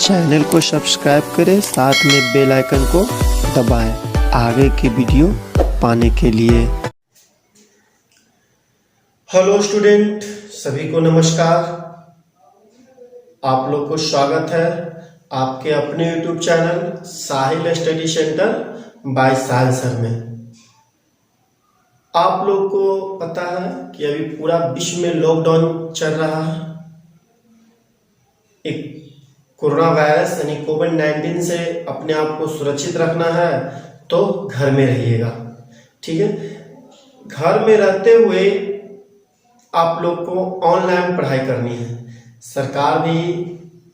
Channel को subscribe करें, साथ में बेल आइकन को दबाएं आगे की वीडियो पाने के लिए। हेलो स्टूडेंट, सभी को नमस्कार। आप लोग को स्वागत है आपके अपने यूट्यूब चैनल साहिल स्टडी सेंटर बाय साहिल सर में। आप लोग को पता है कि अभी पूरा विश्व में लॉकडाउन चल रहा है। एक कोरोना वायरस यानी कोविड-19 से अपने आप को सुरक्षित रखना है तो घर में रहिएगा, ठीक है। घर में रहते हुए आप लोग को ऑनलाइन पढ़ाई करनी है। सरकार भी,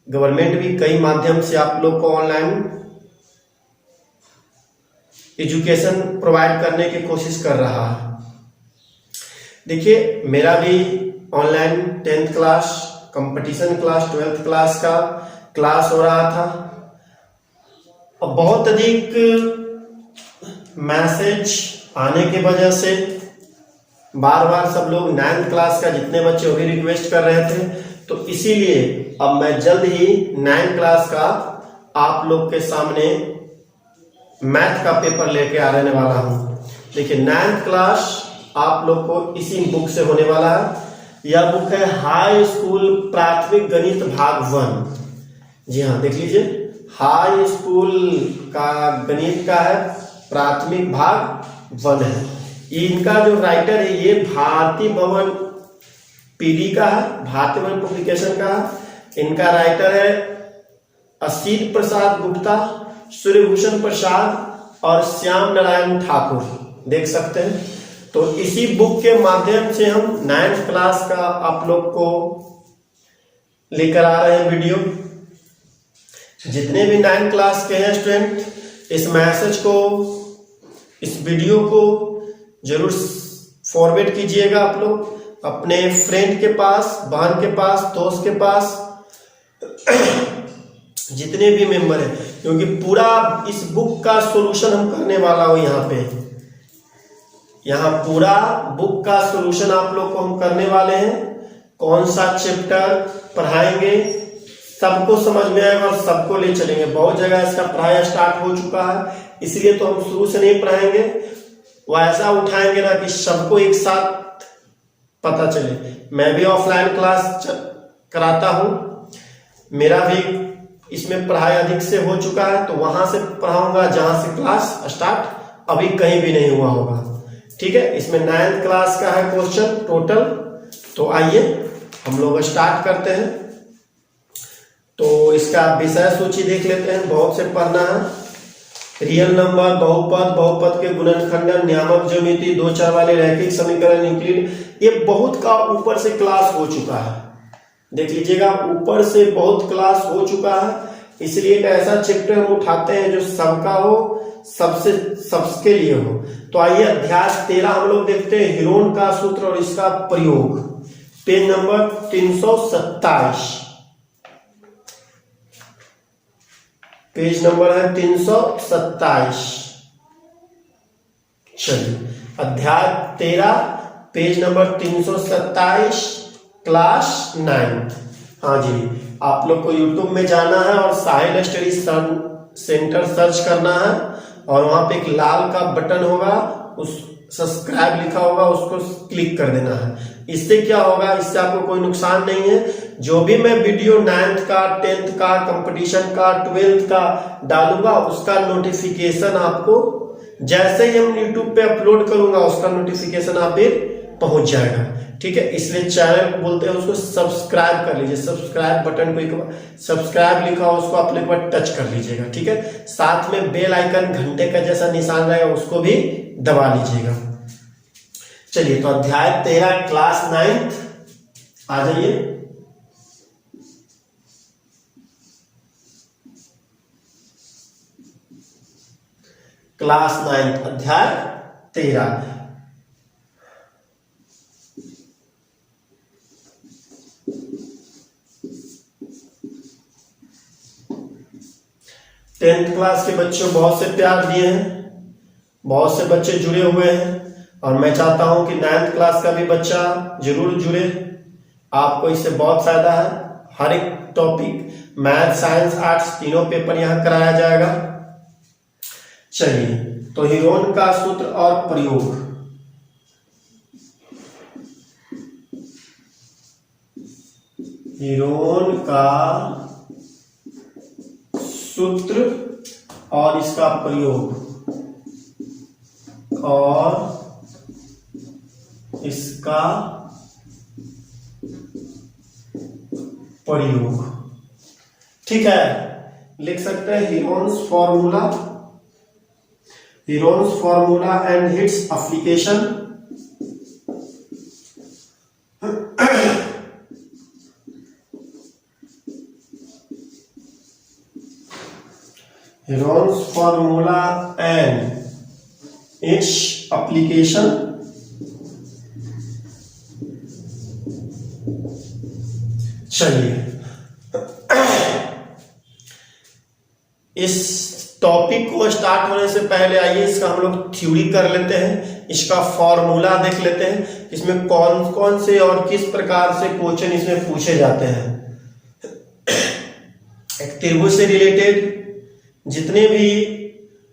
गवर्नमेंट भी कई माध्यम से आप लोग को ऑनलाइन एजुकेशन प्रोवाइड करने की कोशिश कर रहा है। देखिए, मेरा भी online 10th class, competition class, 12th class का क्लास हो रहा था और बहुत अधिक मैसेज आने की वजह से बार बार सब लोग 9th क्लास का जितने बच्चे वो भी रिक्वेस्ट कर रहे थे, तो इसीलिए अब मैं जल्द ही 9th क्लास का आप लोग के सामने मैथ का पेपर लेके आ रहने वाला हूं। देखिए, 9th क्लास आप लोग को इसी बुक से होने वाला है। यह बुक है हाई स्कूल प्राथमिक गणित भाग 1। जी हाँ, देख लीजिए, हाई स्कूल का गणित का है, प्राथमिक भाग 1 है। इनका जो राइटर है ये भारती भवन पीडी का है, भारती भवन पब्लिकेशन का है। इनका राइटर है असीत प्रसाद गुप्ता, सूर्यभूषण प्रसाद और श्याम नारायण ठाकुर, देख सकते हैं। तो इसी बुक के माध्यम से हम 9th क्लास का आप लोग को लेकर आ रहे हैं वीडियो। जितने भी 9th क्लास के हैं स्टूडेंट, इस मैसेज को, इस वीडियो को जरूर फॉरवर्ड कीजिएगा आप लोग अपने फ्रेंड के पास, बहन के पास, दोस्त के पास, जितने भी मेंबर हैं, क्योंकि पूरा इस बुक का सॉल्यूशन हम करने वाला हूं। यहाँ पूरा बुक का सॉल्यूशन आप लोग को हम करने वाले हैं। कौन सा चैप्टर पढ़ाएंगे सबको समझ में आएगा और सबको ले चलेंगे। बहुत जगह इसका पढ़ाई स्टार्ट हो चुका है, इसलिए तो हम शुरू से नहीं पढ़ाएंगे, वैसा उठाएंगे ना कि सबको एक साथ पता चले। मैं भी ऑफलाइन क्लास कराता हूं, मेरा भी इसमें पढ़ाई अधिक से हो चुका है, तो वहां से पढ़ाऊंगा जहां से क्लास स्टार्ट अभी कहीं भी नहीं हुआ होगा, ठीक है। इसमें 9th क्लास का है क्वेश्चन टोटल। तो आइए हम लोग स्टार्ट करते हैं। तो इसका विषय सूची देख लेते हैं, बहुत से पढ़ना है। रियल नंबर, बहुपद, बहुपद के गुणनखंडन, नियामक ज्यामिति, दो चर वाले रैखिक समीकरण, यूक्लिड, ये बहुत का ऊपर से क्लास हो चुका है। देख लीजिएगा, ऊपर से बहुत क्लास हो चुका है, इसलिए एक ऐसा चैप्टर हम उठाते हैं जो सबका हो, सबके लिए हो। तो आइए अध्याय 13 हम लोग देखते हैं, हीरोन का सूत्र और इसका प्रयोग। पेज नंबर 327, पेज नंबर है 327। चलिए, अध्याय 13 पेज नंबर 327, क्लास 9। हाँ जी, आप लोग को यूट्यूब में जाना है और साहिल स्टडी सेंटर सर्च करना है और वहां पे एक लाल का बटन होगा, उस सब्सक्राइब लिखा होगा, उसको क्लिक कर देना है। इससे क्या होगा, इससे आपको कोई नुकसान नहीं है। जो भी मैं वीडियो 9th का, 10th का, कंपटीशन का, 12th का डालूंगा, उसका नोटिफिकेशन आपको जैसे ही हम यूट्यूब पे अपलोड करूंगा उसका नोटिफिकेशन आप पे पहुंच जाएगा, ठीक है। इसलिए चैनल को बोलते हैं उसको सब्सक्राइब कर लीजिए। सब्सक्राइब बटन को, एक बार सब्सक्राइब लिखा हो उसको आप एक बार टच कर लीजिएगा, ठीक है। साथ में बेल आइकन घंटे का जैसा निशान रहेगा उसको भी दबा लीजिएगा। चलिए, तो अध्याय 13 क्लास 9th आ जाइए। क्लास 9th अध्याय 13। टेंथ क्लास के बच्चों बहुत से प्यार दिए हैं, बहुत से बच्चे जुड़े हुए हैं और मैं चाहता हूं कि 9th क्लास का भी बच्चा जरूर जुड़े। आपको इससे बहुत फायदा है। हर एक टॉपिक मैथ, साइंस, आर्ट्स तीनों पेपर यहाँ कराया जाएगा। चलिए, तो हीरोन का सूत्र और प्रयोग। हीरोन का सूत्र और इसका प्रयोग और इसका प्रयोग। ठीक है, लिख सकते हैं Heron's formula, Heron's formula and its application. Heron's formula and its application। चलिए, इस टॉपिक को स्टार्ट होने से पहले आइए इसका हम लोग थ्योरी कर लेते हैं, इसका फॉर्मूला देख लेते हैं, इसमें कौन कौन से और किस प्रकार से क्वेश्चन इसमें पूछे जाते हैं। एक त्रिभुज से रिलेटेड जितने भी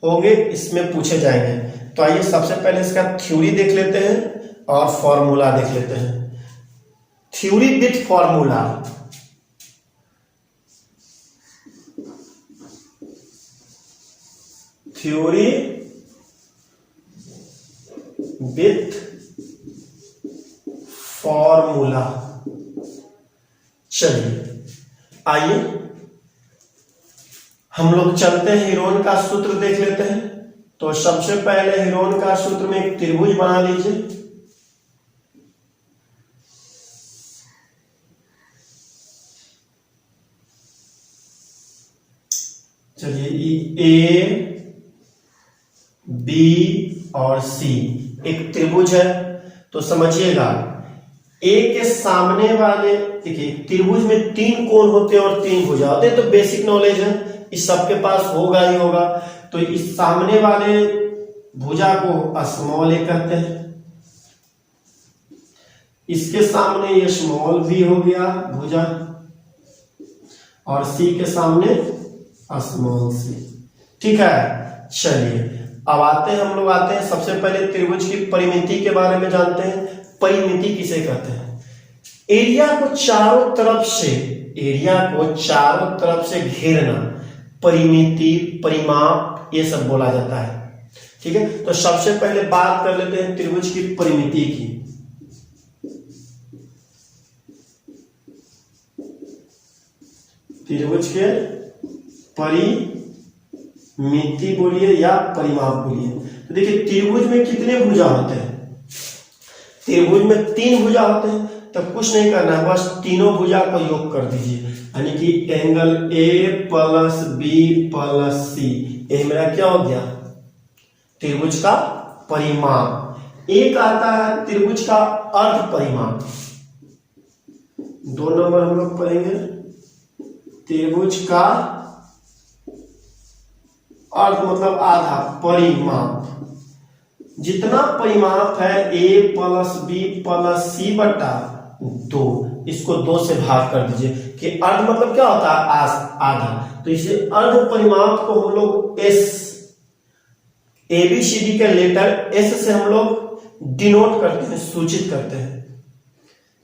होंगे इसमें पूछे जाएंगे। तो आइए सबसे पहले इसका थ्योरी देख लेते हैं और फॉर्मूला देख लेते हैं। Theory with formula. Theory with formula. चलिए, आइए हम लोग चलते हैं, हीरोन का सूत्र देख लेते हैं। तो सबसे पहले हीरोन का सूत्र में एक त्रिभुज बना लीजिए। चलिए, ए बी और सी एक त्रिभुज है। तो समझिएगा, ए के सामने वाले, देखिए त्रिभुज में 3 कोण होते हैं और 3 भुजा होते हैं, तो बेसिक नॉलेज है, इस सबके पास होगा ही होगा। तो इस सामने वाले भुजा को स्मॉल ए कहते हैं, इसके सामने ये स्मॉल बी हो गया भुजा, और सी के सामने स्मॉल सी। ठीक है, चलिए अब आते हैं, हम लोग आते हैं सबसे पहले त्रिभुज की परिमिति के बारे में जानते हैं। परिमिति किसे कहते हैं? एरिया को चारों तरफ से, एरिया को चारों तरफ से घेरना परिमिति, परिमाप ये सब बोला जाता है। ठीक है, तो सबसे पहले बात कर लेते हैं त्रिभुज की परिमिति की। त्रिभुज के परिमिति बोलिए या परिमाप बोलिए। तो देखिए त्रिभुज में कितने भुजा होते हैं? त्रिभुज में 3 भुजा होते हैं। तो कुछ नहीं करना है, बस तीनों भुजा को योग कर दीजिए, यानी कि angle A plus B plus C, ये मेरा क्या हो गया? त्रिभुज का परिमाप। एक आता है त्रिभुज का अर्ध परिमाप। 2 नंबर हम लोग पढ़ेंगे, त्रिभुज का अर्ध मतलब आधा परिमाप। जितना परिमाप है a प्लस बी प्लस सी बटा 2, इसको 2 से भाग कर दीजिए कि अर्ध मतलब क्या होता है? आधा। तो इसे अर्ध परिमाप को हम लोग एस, ABCD के लेटर एस से हम लोग डिनोट करते हैं, सूचित करते हैं।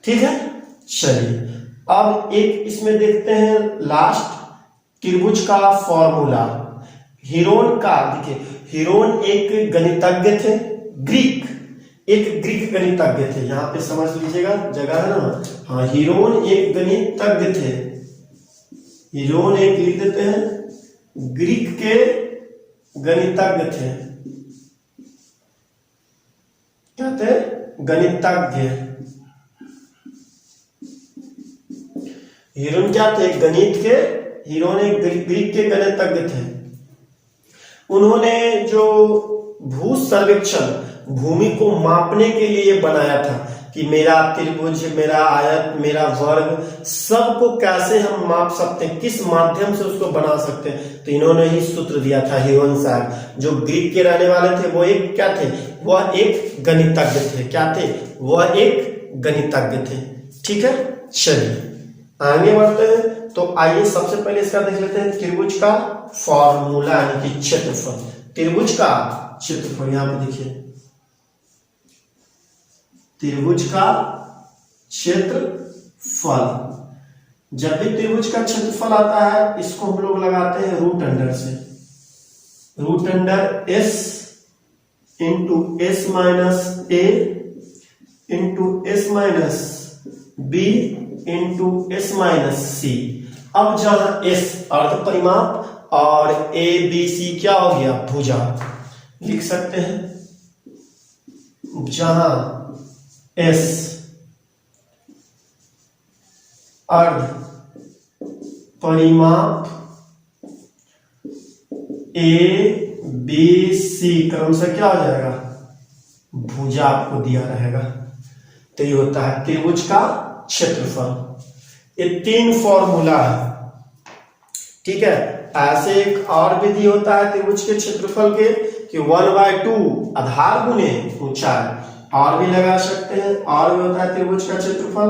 ठीक है, चलिए अब एक इसमें देखते हैं लास्ट, त्रिभुज का फॉर्मूला। हीरोन का, देखिए हीरोन एक गणितज्ञ थे, ग्रीक, एक ग्रीक गणितज्ञ थे। यहां पे समझ लीजिएगा, जगह है ना। हाँ, हीरोन एक गणितज्ञ थे। हीरोन एक लिख देते हैं, ग्रीक के गणितज्ञ थे। क्या थे? गणितज्ञ। हीरोन क्या थे? गणित के, हीरोन एक ग्रीक के गणितज्ञ थे। उन्होंने जो भू सर्वेक्षण, भूमि को मापने के लिए बनाया था कि मेरा त्रिभुज, मेरा आयत, मेरा वर्ग, सबको कैसे हम माप सकते हैं, किस माध्यम से उसको बना सकते हैं। तो इन्होंने ही सूत्र दिया था। हीरोन साहब जो ग्रीक के रहने वाले थे, वो एक क्या थे? वह एक गणितज्ञ थे। क्या थे? वह एक गणितज्ञ थे। ठीक है, चलिए आगे बढ़ते हैं, तो आइए सबसे पहले इसका देख लेते हैं त्रिभुज का फॉर्मूला यानी कि क्षेत्रफल। त्रिभुज का क्षेत्रफल यहां पे देखिए, त्रिभुज का क्षेत्रफल। जब भी त्रिभुज का क्षेत्रफल आता है इसको हम लोग लगाते हैं रूट अंडर से, root under S into S minus A into S minus B into S minus C. अब जहां एस अर्ध परिमाप और ए बी सी क्या हो गया, भुजा, लिख सकते हैं। जहां एस अर्ध परिमाप, ए बी सी क्रम से क्या हो जाएगा, भुजा आपको दिया रहेगा। तो ये होता है त्रिभुज का क्षेत्रफल। ये 3 फॉर्मूला है, ठीक है। ऐसे एक और विधि होता है त्रिभुज के क्षेत्रफल के कि 1/2 आधार गुने ऊंचाई, और भी लगा सकते हैं। और भी होता है त्रिभुज का क्षेत्रफल,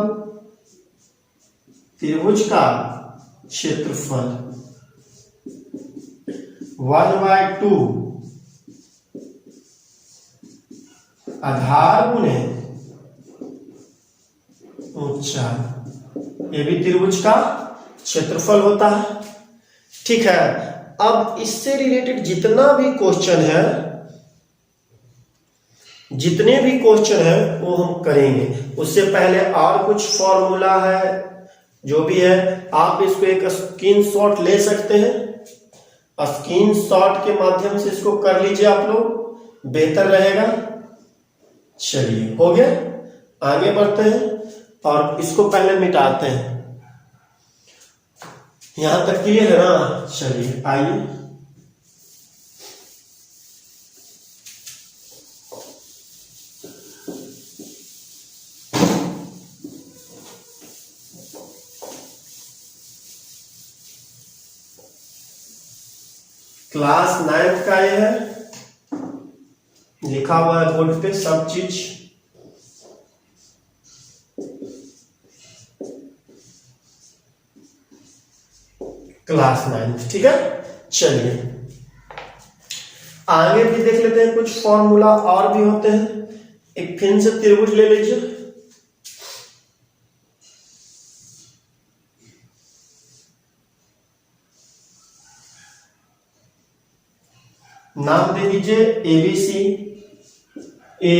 त्रिभुज का क्षेत्रफल 1/2 आधार गुने ऊंचाई, ये भी त्रिभुज का क्षेत्रफल होता है, ठीक है। अब इससे रिलेटेड जितना भी क्वेश्चन है, जितने भी क्वेश्चन है वो हम करेंगे। उससे पहले और कुछ फॉर्मूला है, जो भी है आप इसको एक स्क्रीनशॉट ले सकते हैं। स्क्रीनशॉट के माध्यम से इसको कर लीजिए आप लोग, बेहतर रहेगा। चलिए हो गया, आगे बढ़ते हैं और इसको पहले मिटाते हैं। यहां तक क्लियर है ना। चलिए आइए, क्लास 9th का ये है, लिखा हुआ है बोर्ड पे सब चीज। क्लास 9th, ठीक है। चलिए आगे भी देख लेते हैं, कुछ फॉर्मूला और भी होते हैं। एक फिर से त्रिभुज ले लीजिए, नाम दे दीजिए एबीसी, ए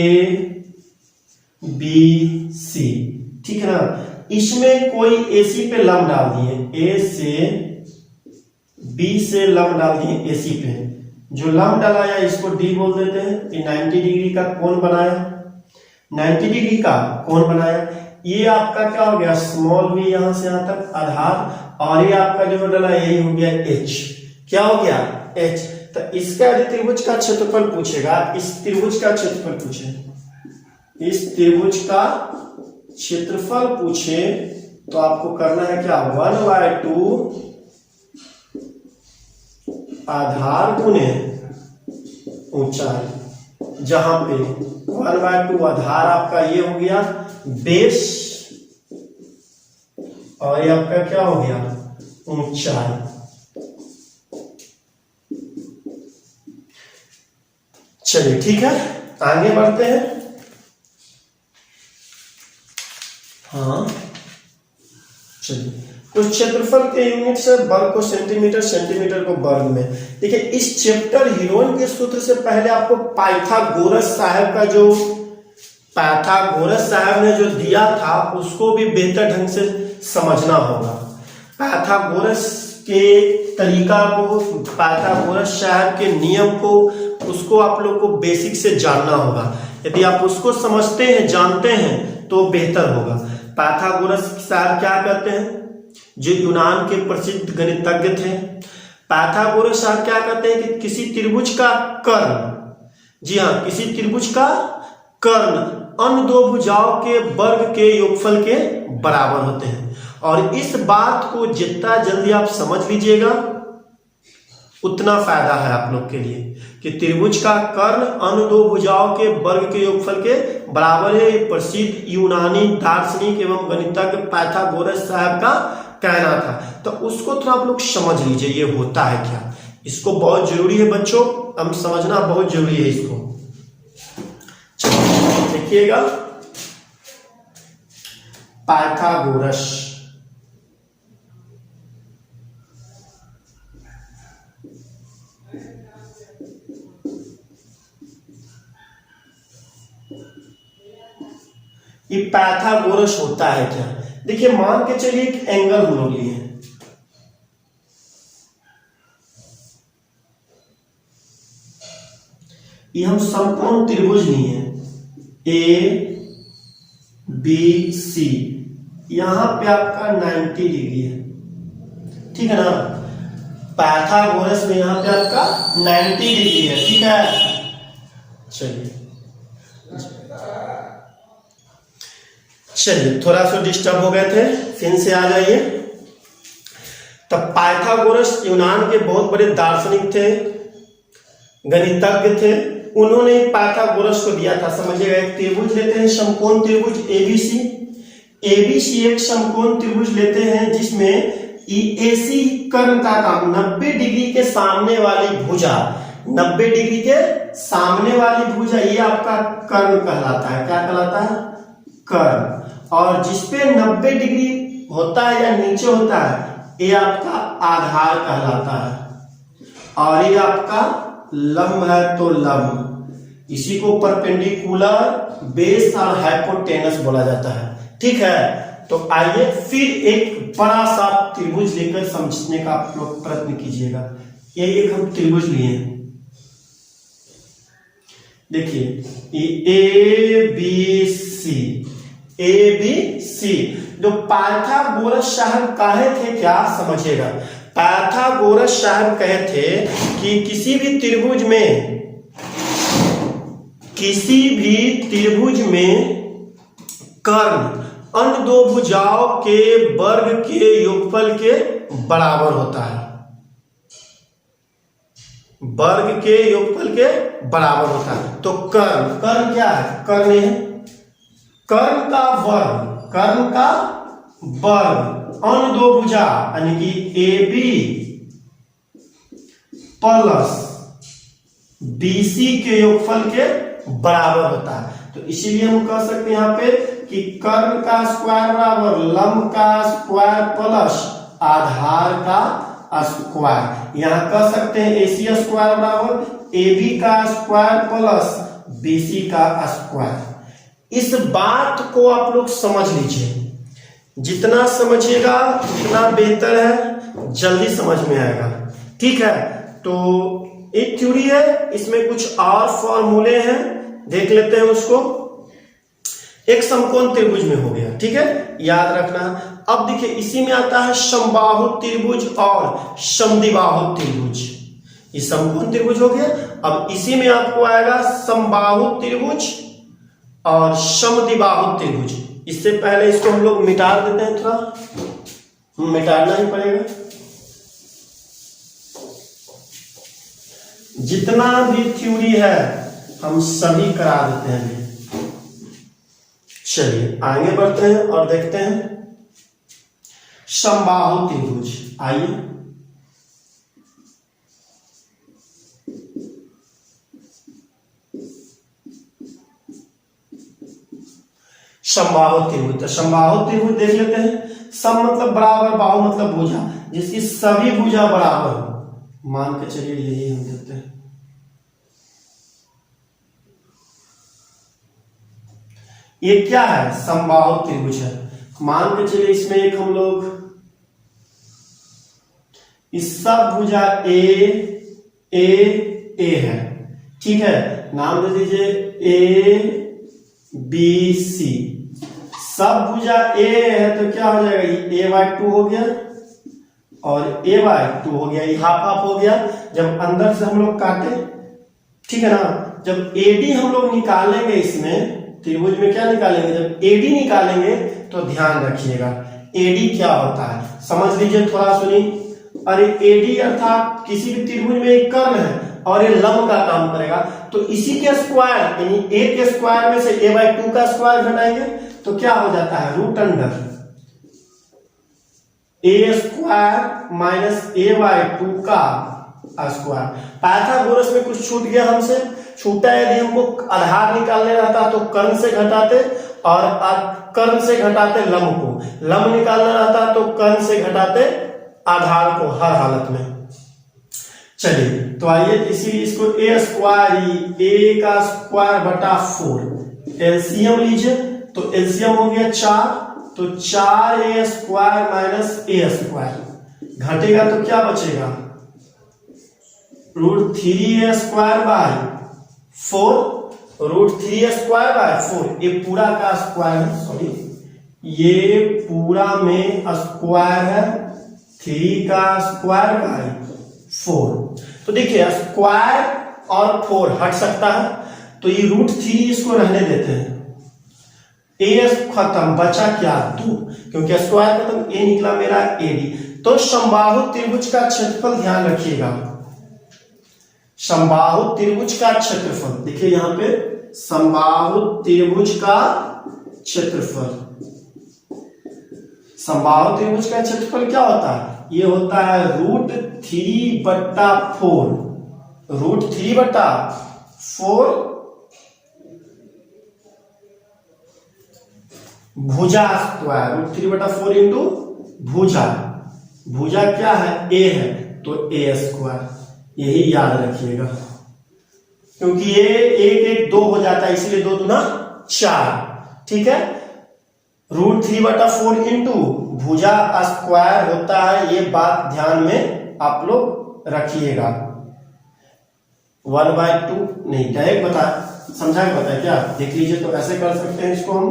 बी सी, ठीक है ना। इसमें कोई एसी पे लंब डाल दिए, ए से बी से लंब डाल दिए एसी पे। जो लंब डाला इसको डी बोल देते हैं। ये 90 डिग्री का कोण बनाया, 90 डिग्री का कोण बनाया। ये आपका क्या हो गया, स्मॉल वी यहां से यहां तक आधार, और ये आपका जो डाला यही हो गया एच। क्या हो गया, एच। तो इसका यदि त्रिभुज का क्षेत्रफल पूछेगा, इस त्रिभुज का क्षेत्रफल पूछे, इस त्रिभुज का क्षेत्रफल पूछे तो आपको करना है क्या, 1/2 आधार गुने ऊंचाई। जहां पे 1/2 आधार आपका ये हो गया बेस, और ये आपका क्या हो गया, ऊंचाई। चलिए ठीक है, आगे बढ़ते हैं। हाँ चलिए, तो क्षेत्रफल के यूनिट से वर्ग को सेंटीमीटर, सेंटीमीटर को वर्ग में। देखिए इस चैप्टर हीरोइन के सूत्र से पहले आपको पाइथागोरस साहब का जो पाइथागोरस साहब ने जो दिया था उसको भी बेहतर ढंग से समझना होगा। पाइथागोरस के तरीका को, पाइथागोरस साहब के नियम को, उसको आप लोग को बेसिक से जानना होगा। यदि आप उसको समझते हैं, जानते हैं तो बेहतर होगा। पाइथागोरस साहब क्या कहते हैं, जो यूनान के प्रसिद्ध गणितज्ञ थे। पाइथागोरस साहब क्या कहते हैं कि किसी त्रिभुज का कर्ण, जी हाँ, किसी त्रिभुज का कर्ण अन्य दो भुजाओं के वर्ग के योगफल के बराबर होते हैं। और इस बात को जितना जल्दी आप समझ लीजिएगा उतना फायदा है आप लोग के लिए। कि त्रिभुज का कर्ण अन्य दो भुजाओं के वर्ग के योगफल के बराबर है। ये प्रसिद्ध यूनानी दार्शनिक एवं गणितज्ञ पाइथागोरस साहब का कहना था। तो उसको थोड़ा आप लोग समझ लीजिए ये होता है क्या, इसको बहुत जरूरी है बच्चों, हम समझना बहुत जरूरी है इसको। देखिएगा पाइथागोरस, ये पाइथागोरस होता है क्या। देखिए मान के चलिए एक एंगल हम लोग लिए, ये हम समकोण त्रिभुज लिए ए बी सी, यहां पे आपका 90 डिग्री है, ठीक है ना। पाइथागोरस में यहां पे आपका 90 डिग्री है, ठीक है। चलिए थोड़ा सा डिस्टर्ब हो गए थे, फिर से आ जाइए। तब पाइथागोरस यूनान के बहुत बड़े दार्शनिक थे, गणितज्ञ थे। उन्होंने पाइथागोरस को दिया था, समझिएगा एक त्रिभुज लेते हैं समकोण त्रिभुज एबीसी। एबीसी एक समकोण त्रिभुज लेते हैं जिसमें एसी कर्ण का काम 90 डिग्री के सामने वाली भुजा, 90 डिग्री के सामने वाली भुजा ये आपका कर्ण कहलाता है। क्या कहलाता है? कर्ण। और जिसपे 90 डिग्री होता है या नीचे होता है ये आपका आधार कहलाता है। और ये आपका लंब है तो लंब, इसी को परपेंडिकुलर, बेस और हाइपोटेनस बोला जाता है, ठीक है। तो आइए फिर एक बड़ा सा त्रिभुज लेकर समझने का आप लोग प्रयत्न कीजिएगा। ये एक हम त्रिभुज लिए, देखिए A B C, A B C. जो पाइथागोरस साहब कहे थे क्या, समझिएगा। पाइथागोरस साहब कहे थे कि किसी भी त्रिभुज में कर्ण अन्य दो भुजाओं के वर्ग के योगफल के बराबर होता है, वर्ग के योगफल के बराबर होता है। तो कर्ण क्या है? कर्ण है कर्ण का वर्ग अन्य दो भुजा यानी कि ए बी प्लस बीसी के योगफल के बराबर होता है। तो इसीलिए हम कह सकते हैं यहाँ पे कि कर्ण का स्क्वायर बराबर लंब का स्क्वायर प्लस आधार का स्क्वायर। यहाँ कह सकते हैं एसी स्क्वायर बराबर एबी का स्क्वायर प्लस बीसी का स्क्वायर। इस बात को आप लोग समझ लीजिए, जितना समझिएगा उतना बेहतर है, जल्दी समझ में आएगा, ठीक है। तो एक थ्योरी है, इसमें कुछ और फॉर्मूले हैं, देख लेते हैं उसको। एक समकोण त्रिभुज में हो गया, ठीक है, याद रखना। अब देखिए इसी में आता है समबाहु त्रिभुज और समद्विबाहु त्रिभुज। ये समकोण त्रिभुज हो गया। अब इसी में आपको आएगा समबाहु त्रिभुज और समद्विबाहु त्रिभुज। इससे पहले इसको हम लोग मिटा देते हैं, थोड़ा मिटाना ही पड़ेगा। जितना भी थ्योरी है हम सभी करा देते हैं। चलिए आगे बढ़ते हैं और देखते हैं समबाहु त्रिभुज। आइए समबाहु त्रिभुज। तो समबाहु त्रिभुज देख लेते हैं। सम मतलब बराबर, बाहु मतलब भुजा, जिसकी सभी भुजा बराबर हो। मान के चलिए यही हम देते हैं। ये क्या है? समबाहु त्रिभुज है। मान के चलिए इसमें एक हम लोग इस सब भुजा ए है, ठीक है, नाम दे दीजिए ए बी सी। सब भुजा ए है तो क्या हो जाएगा? ये a/2 हो गया और a/2 हो गया, ये हाफ हाफ हो गया। जब अंदर से हम लोग काटे, ठीक है ना, जब AD हम लोग निकालेंगे, इसमें त्रिभुज में क्या निकालेंगे? जब AD निकालेंगे तो ध्यान रखिएगा AD क्या होता है, समझ लीजिए, थोड़ा सुनिए। अरे AD अर्थात किसी भी त्रिभुज में एक कर्ण है और ये लंब का काम करेगा, तो इसी के स्क्वायर यानी a के स्क्वायर में से a/2 का स्क्वायर घटाएंगे तो क्या हो जाता है root under a square minus a/2 का स्क्वायर। पाइथागोरस में कुछ छूट गया हमसे, छूटा यदि हमको आधार निकालने रहता तो कर्ण से घटाते और कर्ण से घटाते लंब को, लंब निकालना रहता तो कर्ण से घटाते आधार को हर हालत में। चलिए तो आइए इसीलिए इसको a स्क्वायर a का स्क्वायर बटा 4 एलसीएम लीजिए, तो एलसीएम हो गया 4, तो 4a square minus a square घटेगा तो क्या बचेगा root 3a square by 4, root 3a square by 4 ये पूरा का स्क्वायर है, सॉरी ये पूरा में स्क्वायर है 3 का स्क्वायर बाय 4। तो देखिए स्क्वायर और 4 हट सकता है, तो ये रूट 3 इसको रहने देते हैं, a खत्म बचा क्या 2, क्योंकि स्क्वायर खत्म a निकला मेरा ad। तो समबाहु त्रिभुज का क्षेत्रफल ध्यान रखिएगा, समबाहु त्रिभुज का क्षेत्रफल देखिए यहां पे समबाहु त्रिभुज का क्षेत्रफल, समबाहु त्रिभुज का क्षेत्रफल क्या होता है ये होता है रूट 3/4, रूट 3/4 भुजा स्क्वायर, रूट 3/4 इंटू भुजा, भुजा क्या है a है तो a स्क्वायर, यही याद रखिएगा क्योंकि ये 1 1 2 हो जाता है इसलिए 2 दूना 4, ठीक है। रूट 3/4 इंटू भुजा स्क्वायर होता है, ये बात ध्यान में आप लोग रखिएगा। 1/2 नहीं डायरेक्ट बता समझा के बताए क्या, देख लीजिए तो ऐसे कर सकते हैं इसको हम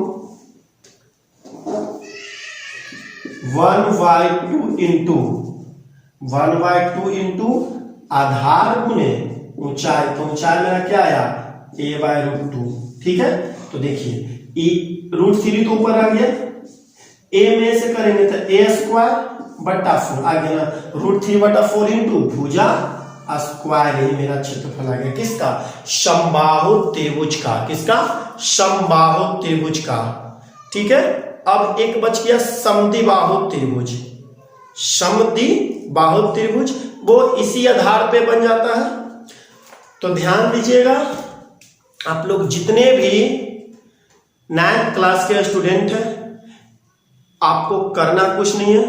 1/2 इंटू आधार गुने ऊंचाई, तो ऊंचाई मेरा क्या आया a/√2, ठीक है। तो देखिए रूट 3 तो ऊपर आ गया, a में से करेंगे तो a स्क्वायर बटा 4 आ गया ना, रूट 3/4 इंटू भुजा स्क्वायर, यही मेरा क्षेत्रफल आ गया किसका समबाहु त्रिभुज का, किसका समबाहु त्रिभुज का, ठीक है। अब एक बच गया समद्विबाहु त्रिभुज, समद्विबाहु त्रिभुज वो इसी आधार पे बन जाता है। तो ध्यान दीजिएगा आप लोग जितने भी 9th क्लास के स्टूडेंट हैं, आपको करना कुछ नहीं है,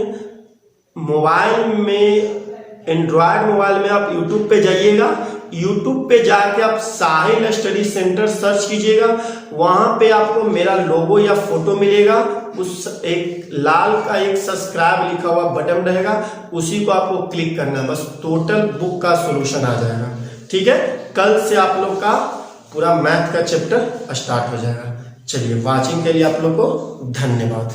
मोबाइल में एंड्रॉयड मोबाइल में आप YouTube पे जाइएगा, YouTube पे जाके आप साहिल स्टडी सेंटर सर्च कीजिएगा, वहां पे आपको मेरा लोगो या फोटो मिलेगा, उस एक लाल का एक सब्सक्राइब लिखा हुआ बटन रहेगा, उसी को आपको क्लिक करना है, बस टोटल बुक का सॉल्यूशन आ जाएगा, ठीक है। कल से आप लोग का पूरा मैथ का चैप्टर स्टार्ट हो जाएगा। चलिए वाचिंग के लिए आप लोग को धन्यवाद।